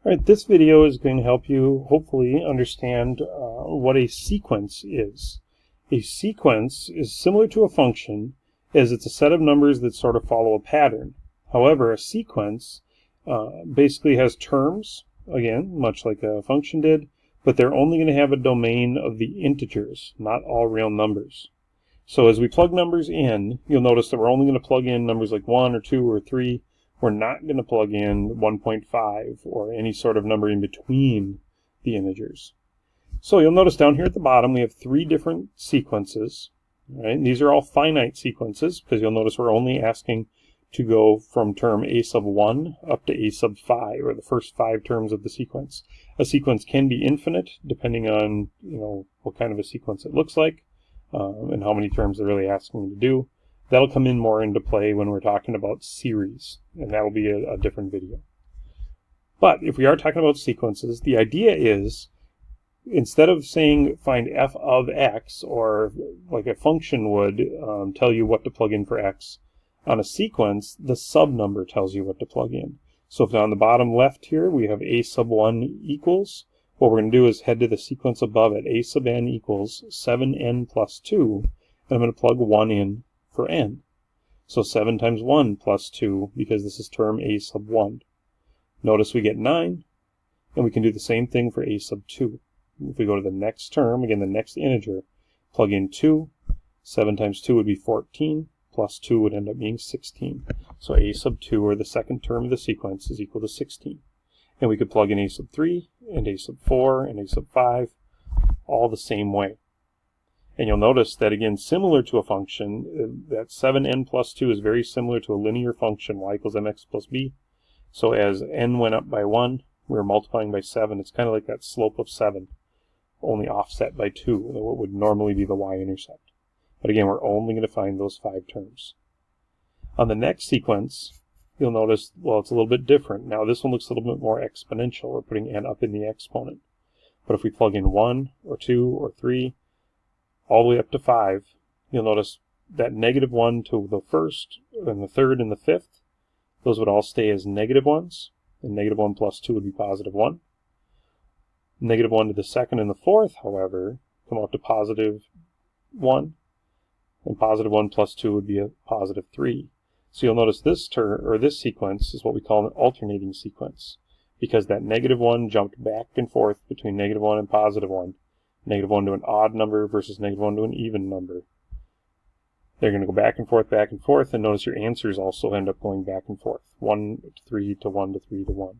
Alright, this video is going to help you hopefully understand what a sequence is. A sequence is similar to a function as it's a set of numbers that sort of follow a pattern. However, a sequence basically has terms, again, much like a function did, but they're only going to have a domain of the integers, not all real numbers. So as we plug numbers in, you'll notice that we're only going to plug in numbers like 1 or 2 or 3. We're not going to plug in 1.5 or any sort of number in between the integers. So you'll notice down here at the bottom we have 3 different sequences. Right? And these are all finite sequences because you'll notice we're only asking to go from term a sub 1 up to a sub 5, or the first 5 terms of the sequence. A sequence can be infinite depending on what kind of a sequence it looks like and how many terms they're really asking to do. That'll come in more into play when we're talking about series, and that'll be a different video. But if we are talking about sequences, the idea is, instead of saying find f of x, or like a function would tell you what to plug in for x, on a sequence, the sub number tells you what to plug in. So if on the bottom left here we have a sub 1 equals, what we're going to do is head to the sequence above it, a sub n equals 7n plus 2, and I'm going to plug 1 in for n. So 7 times 1 plus 2, because this is term a sub 1. Notice we get 9, and we can do the same thing for a sub 2. If we go to the next term, again the next integer, plug in 2, 7 times 2 would be 14, plus 2 would end up being 16. So a sub 2, or the second term of the sequence, is equal to 16. And we could plug in a sub 3, and a sub 4, and a sub 5, all the same way. And you'll notice that, again, similar to a function, that 7n plus 2 is very similar to a linear function, y equals mx plus b. So as n went up by 1, we were multiplying by 7. It's kind of like that slope of 7, only offset by 2, what would normally be the y-intercept. But again, we're only going to find those 5 terms. On the next sequence, you'll notice, well, it's a little bit different. Now this one looks a little bit more exponential. We're putting n up in the exponent. But if we plug in 1 or 2 or 3, all the way up to 5, you'll notice that negative 1 to the first, and the third, and the fifth, those would all stay as negative 1s, and negative 1 plus 2 would be positive 1. Negative 1 to the second and the fourth, however, come out to positive 1, and positive 1 plus 2 would be a positive 3. So you'll notice this this sequence is what we call an alternating sequence, because that negative 1 jumped back and forth between negative 1 and positive 1. Negative 1 to an odd number versus negative 1 to an even number. They're going to go back and forth, and notice your answers also end up going back and forth. 1 to 3 to 1 to 3 to 1.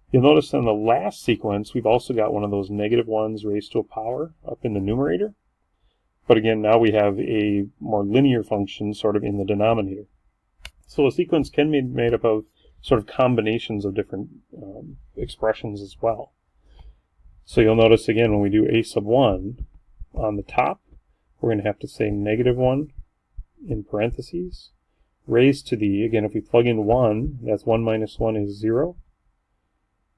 You'll notice in the last sequence, we've also got one of those negative 1s raised to a power up in the numerator. But again, now we have a more linear function sort of in the denominator. So a sequence can be made up of sort of combinations of different expressions as well. So you'll notice again when we do a sub 1, on the top we're going to have to say negative 1 in parentheses, raised to the, again if we plug in 1, that's 1 minus 1 is 0.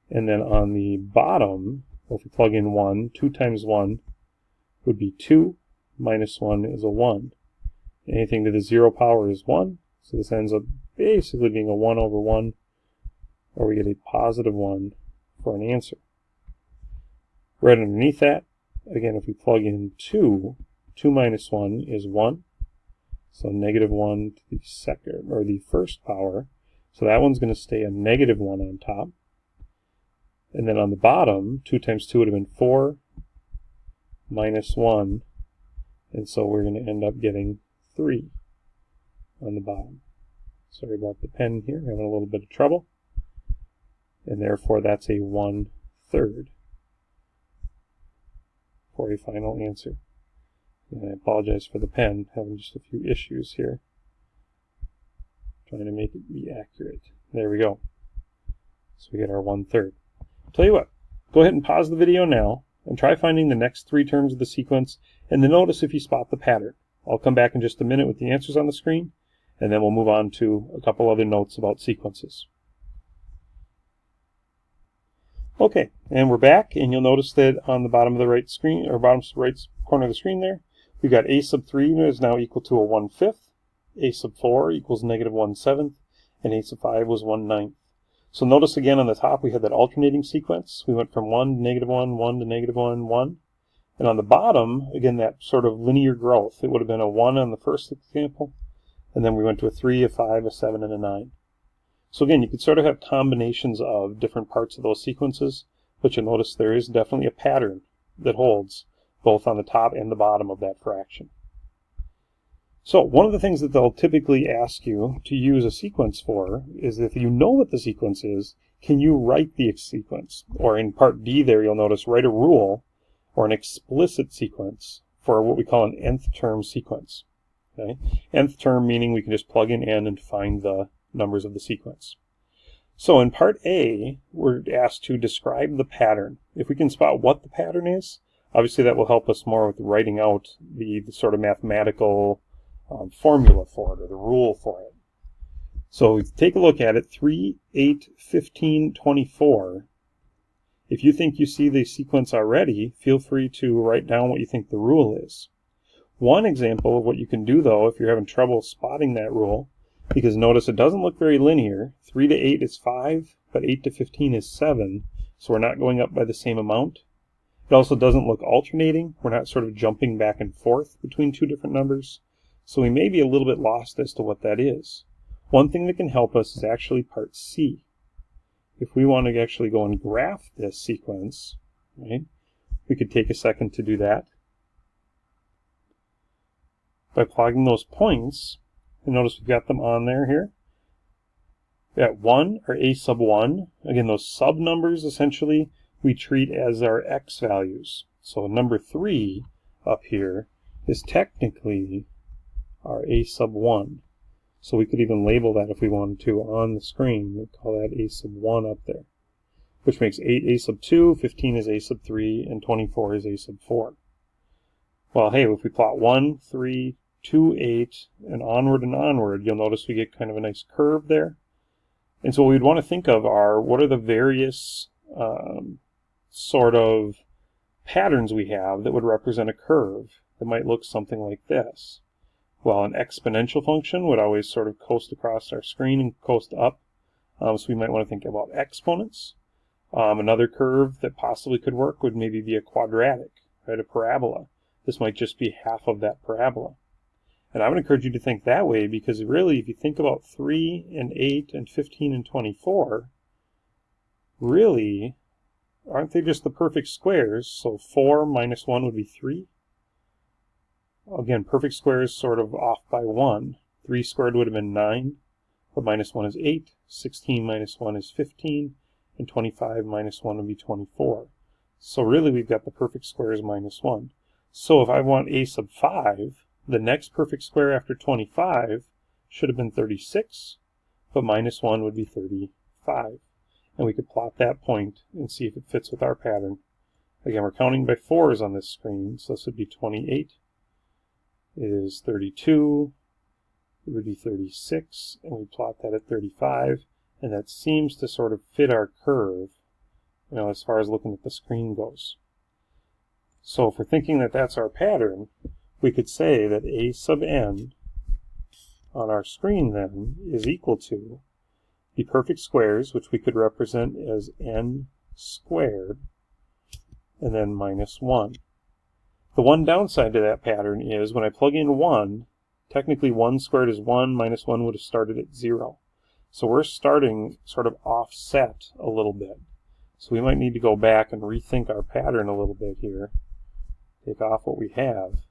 And then on the bottom, if we plug in 1, 2 times 1 would be 2, minus 1 is a 1. Anything to the 0 power is 1, so this ends up basically being a 1 over 1, or we get a positive 1 for an answer. Right underneath that, again, if we plug in 2, 2 minus 1 is 1. So negative 1 to the second, or the first power. So that one's going to stay a negative 1 on top. And then on the bottom, 2 times 2 would have been 4 minus 1. And so we're going to end up getting 3 on the bottom. Sorry about the pen here, having a little bit of trouble. And therefore that's a 1/3. For a final answer. And I apologize for the pen, having just a few issues here. Trying to make it be accurate. There we go. So we get our 1/3. Tell you what, go ahead and pause the video now and try finding the next 3 terms of the sequence, and then notice if you spot the pattern. I'll come back in just a minute with the answers on the screen, and then we'll move on to a couple other notes about sequences. Okay, and we're back, and you'll notice that on the bottom of the right screen, or bottom right corner of the screen there, we've got a sub 3 is now equal to a 1/5, a sub 4 equals negative 1/7, and a sub 5 was 1/9. So notice again on the top we had that alternating sequence. We went from 1 to -1, 1 to -1, 1. And on the bottom, again, that sort of linear growth. It would have been a 1 on the first example, and then we went to a 3, a 5, a 7, and a 9. So again, you could sort of have combinations of different parts of those sequences, but you'll notice there is definitely a pattern that holds both on the top and the bottom of that fraction. So one of the things that they'll typically ask you to use a sequence for is if you know what the sequence is, can you write the sequence? Or in part D there, you'll notice write a rule or an explicit sequence for what we call an nth term sequence. Okay? Nth term meaning we can just plug in n and find the numbers of the sequence. So in part A, we're asked to describe the pattern. If we can spot what the pattern is, obviously that will help us more with writing out the sort of mathematical formula for it, or the rule for it. So take a look at it, 3, 8, 15, 24. If you think you see the sequence already, feel free to write down what you think the rule is. One example of what you can do, though, if you're having trouble spotting that rule, because notice it doesn't look very linear. 3 to 8 is 5, but 8 to 15 is 7, so we're not going up by the same amount. It also doesn't look alternating. We're not sort of jumping back and forth between two different numbers. So we may be a little bit lost as to what that is. One thing that can help us is actually part C. If we want to actually go and graph this sequence, right, we could take a second to do that by plugging those points. And notice we've got them on there here. At 1 or a sub 1, again, those sub numbers essentially we treat as our x values. So number 3 up here is technically our a sub 1. So we could even label that if we wanted to on the screen. We'd call that a sub 1 up there, which makes 8 a sub 2, 15 is a sub 3, and 24 is a sub 4. Well, hey, if we plot 1, 3, 2, 8, and onward, you'll notice we get kind of a nice curve there. And so what we'd want to think of are, what are the various sort of patterns we have that would represent a curve that might look something like this? Well, an exponential function would always sort of coast across our screen and coast up. So we might want to think about exponents. Another curve that possibly could work would maybe be a quadratic, right? A parabola. This might just be half of that parabola. And I would encourage you to think that way, because really, if you think about 3 and 8 and 15 and 24, really, aren't they just the perfect squares? So 4 minus 1 would be 3. Again, perfect squares sort of off by 1. 3 squared would have been 9, but minus 1 is 8. 16 minus 1 is 15, and 25 minus 1 would be 24. So really, we've got the perfect squares minus 1. So if I want a sub 5, the next perfect square after 25 should have been 36, but minus 1 would be 35. And we could plot that point and see if it fits with our pattern. Again, we're counting by 4s on this screen, so this would be 28. Is 32, it would be 36, and we plot that at 35, and that seems to sort of fit our curve, as far as looking at the screen goes. So if we're thinking that that's our pattern, we could say that a sub n on our screen then is equal to the perfect squares, which we could represent as n squared, and then minus 1. The one downside to that pattern is when I plug in 1, technically 1 squared is 1, minus 1 would have started at 0. So we're starting sort of offset a little bit. So we might need to go back and rethink our pattern a little bit here. Take off what we have.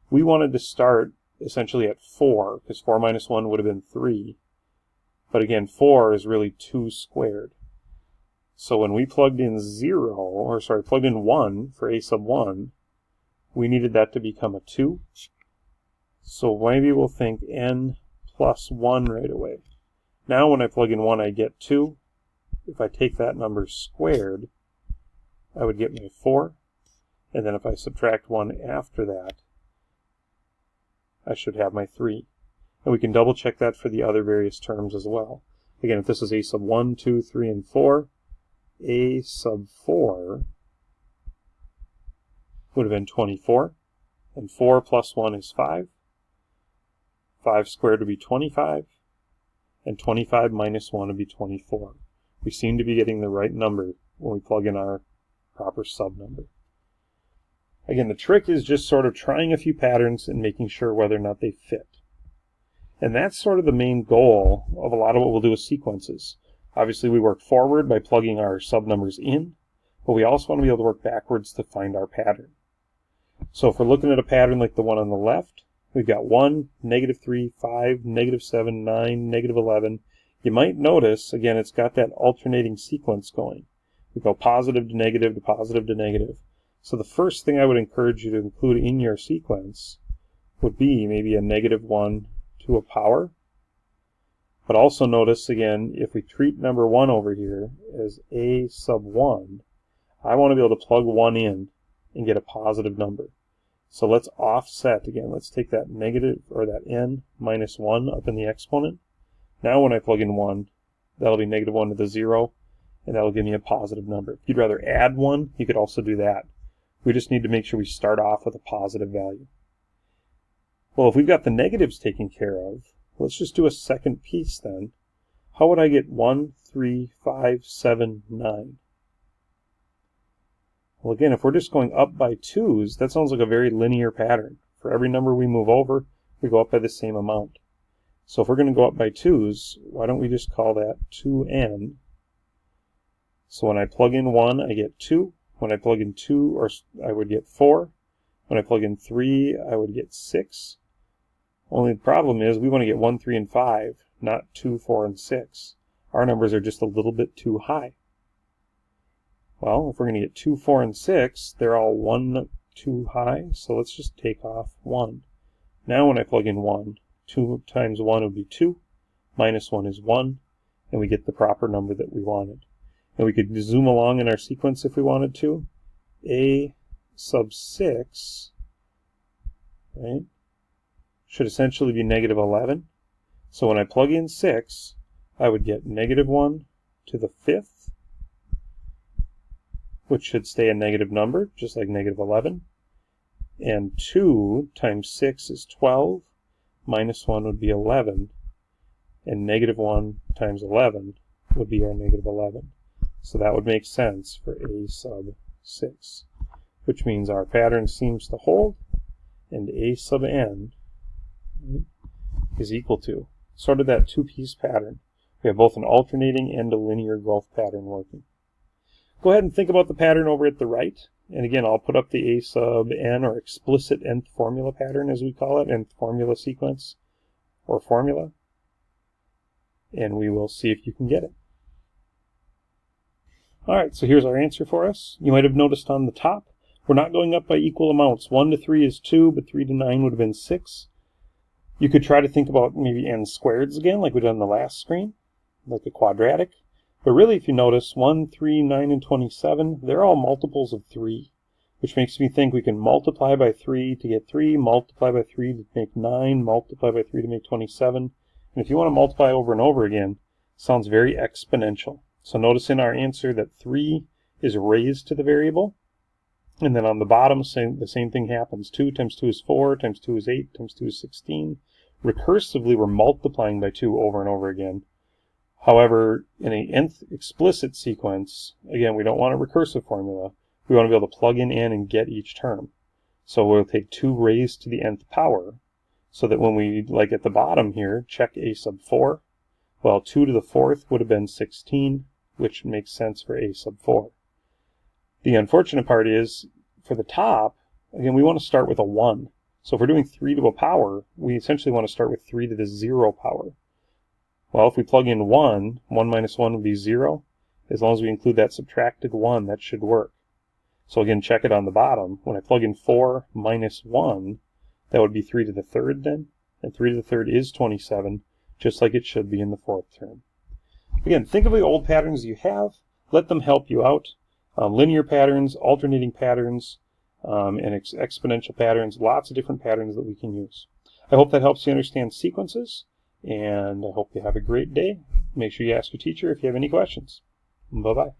We wanted to start essentially at 4, because 4 minus 1 would have been 3. But again, 4 is really 2 squared. So when we plugged in 1 for a sub 1, we needed that to become a 2. So maybe we'll think n plus 1 right away. Now when I plug in 1, I get 2. If I take that number squared, I would get my 4. And then if I subtract 1 after that, I should have my 3. And we can double check that for the other various terms as well. Again, if this is a sub 1, 2, 3, and 4, a sub 4 would have been 24, and 4 plus 1 is 5. 5 squared would be 25, and 25 minus 1 would be 24. We seem to be getting the right number when we plug in our proper sub number. Again, the trick is just sort of trying a few patterns and making sure whether or not they fit. And that's sort of the main goal of a lot of what we'll do with sequences. Obviously, we work forward by plugging our sub numbers in, but we also want to be able to work backwards to find our pattern. So if we're looking at a pattern like the one on the left, we've got 1, -3, 5, -7, 9, -11. You might notice, again, it's got that alternating sequence going. We go positive to negative to positive to negative. So the first thing I would encourage you to include in your sequence would be maybe a -1 to a power. But also notice, again, if we treat number 1 over here as a sub 1, I want to be able to plug 1 in and get a positive number. So let's offset again. Let's take that negative, or that n minus 1 up in the exponent. Now when I plug in 1, that'll be -1 to the 0, and that'll give me a positive number. If you'd rather add 1, you could also do that. We just need to make sure we start off with a positive value. Well, if we've got the negatives taken care of, let's just do a second piece then. How would I get 1, 3, 5, 7, 9? Well, again, if we're just going up by 2's, that sounds like a very linear pattern. For every number we move over, we go up by the same amount. So if we're going to go up by 2's, why don't we just call that 2n? So when I plug in 1, I get 2. When I plug in 2, I would get 4. When I plug in 3, I would get 6. Only the problem is we want to get 1, 3, and 5, not 2, 4, and 6. Our numbers are just a little bit too high. Well, if we're going to get 2, 4, and 6, they're all 1 too high, so let's just take off 1. Now when I plug in 1, 2 times 1 would be 2, minus 1 is 1, and we get the proper number that we wanted. And we could zoom along in our sequence if we wanted to. A sub 6, right, should essentially be -11. So when I plug in 6, I would get -1 to the 5th, which should stay a negative number, just like -11. And 2 times 6 is 12, minus 1 would be 11, and -1 times 11 would be our -11. So that would make sense for a sub 6, which means our pattern seems to hold, and a sub n is equal to sort of that two-piece pattern. We have both an alternating and a linear growth pattern working. Go ahead and think about the pattern over at the right. And again, I'll put up the a sub n, or explicit nth formula pattern, as we call it, nth formula sequence, or formula. And we will see if you can get it. All right, so here's our answer for us. You might have noticed on the top, we're not going up by equal amounts. 1 to 3 is 2, but 3 to 9 would have been 6. You could try to think about maybe n squareds again, like we did on the last screen, like a quadratic. But really, if you notice, 1, 3, 9, and 27, they're all multiples of 3, which makes me think we can multiply by 3 to get 3, multiply by 3 to make 9, multiply by 3 to make 27. And if you want to multiply over and over again, it sounds very exponential. So notice in our answer that 3 is raised to the variable. And then on the bottom, the same thing happens. 2 times 2 is 4, times 2 is 8, times 2 is 16. Recursively, we're multiplying by 2 over and over again. However, in an nth explicit sequence, again, we don't want a recursive formula. We want to be able to plug in n and get each term. So we'll take 2 raised to the nth power, so that when we, like at the bottom here, check a sub 4, well, 2 to the 4th would have been 16, which makes sense for a sub 4. The unfortunate part is, for the top, again, we want to start with a 1. So if we're doing 3 to a power, we essentially want to start with 3 to the 0 power. Well, if we plug in 1, 1 minus 1 would be 0. As long as we include that subtracted 1, that should work. So again, check it on the bottom. When I plug in 4 minus 1, that would be 3 to the 3rd then. And 3 to the 3rd is 27, just like it should be in the 4th term. Again, think of the old patterns you have. Let them help you out. Linear patterns, alternating patterns, and exponential patterns. Lots of different patterns that we can use. I hope that helps you understand sequences. And I hope you have a great day. Make sure you ask your teacher if you have any questions. Bye-bye.